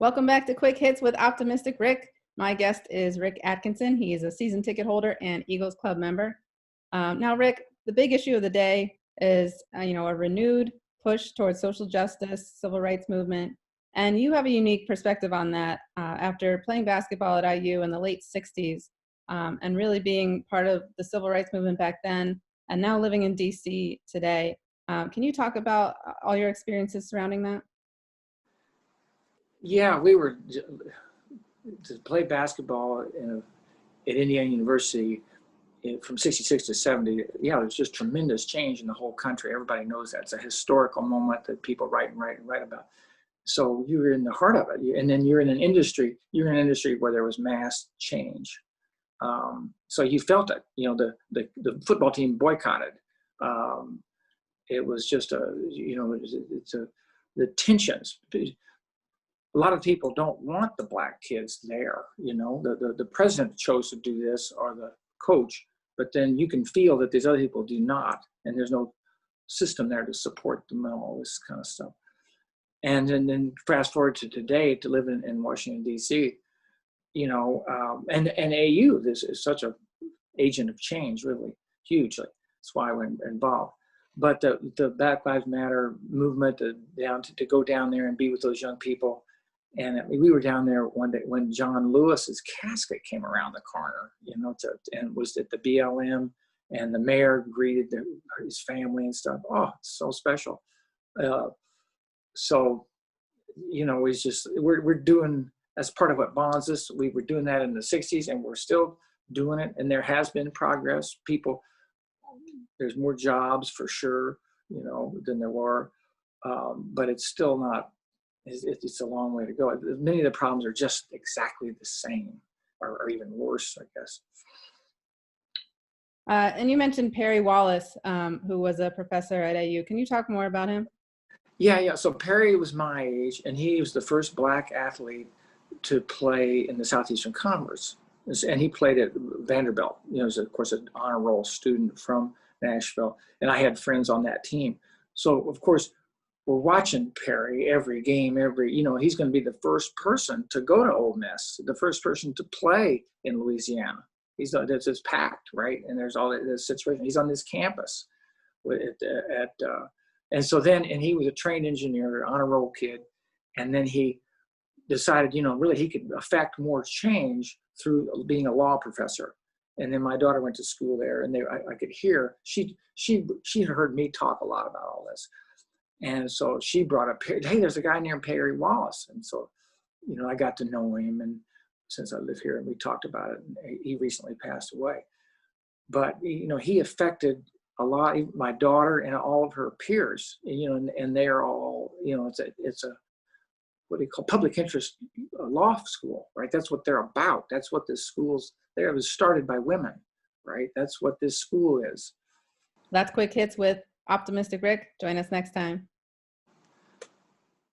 Welcome back to Quick Hits with Optimistic Rick. My guest is Rick Atkinson. He is a season ticket holder and Eagles Club member. Now, Rick, the big issue of the day is, a renewed push towards social justice, civil rights movement, and you have a unique perspective on that after playing basketball at IU in the late 60s and really being part of the civil rights movement back then and now living in DC today. Can you talk about all your experiences surrounding that? Yeah, we were to play basketball at Indiana University from 66 to 70. Yeah, there's just tremendous change in the whole country. Everybody knows that. It's a historical moment that people write about. So you were in the heart of it. And then you're in an industry where there was mass change. So you felt it. The football team boycotted. It was just the tensions. A lot of people don't want the black kids there. The president chose to do this, or the coach, but then you can feel that these other people do not, and there's no system there to support them and all this kind of stuff. And then fast forward to today, to live in Washington, D.C., and AU, this is such an agent of change, really hugely. That's why we're involved. But the Black Lives Matter movement, to go down there and be with those young people. And we were down there one day when John Lewis's casket came around the corner, and was at the BLM, and the mayor greeted his family and stuff. Oh, it's so special. We're doing, as part of what bonds us, we were doing that in the 60s, and we're still doing it. And there has been progress. There's more jobs for sure, than there were, but it's still not. It's a long way to go. Many of the problems are just exactly the same, or even worse, I guess. And you mentioned Perry Wallace, who was a professor at AU. Can you talk more about him? Yeah. So Perry was my age, and he was the first black athlete to play in the Southeastern Conference. And he played at Vanderbilt. He was, of course, an honor roll student from Nashville. And I had friends on that team. So, of course, we're watching Perry every game, he's going to be the first person to go to Ole Miss, the first person to play in Louisiana. It's packed, right? And there's all this situation. He's on this campus and he was a trained engineer, honor roll kid. And then he decided, really he could affect more change through being a law professor. And then my daughter went to school there, and I could hear, she heard me talk a lot about all this. And so she brought up, hey, there's a guy named Perry Wallace. And so, I got to know him, and since I live here, and we talked about it, and he recently passed away. But, he affected a lot, my daughter and all of her peers, and they are all, it's a, what do you call, public interest law school, right? That's what they're about. That's what this school's there. It was started by women, right? That's what this school is. That's Quick Hits with Optimistic Rick. Join us next time.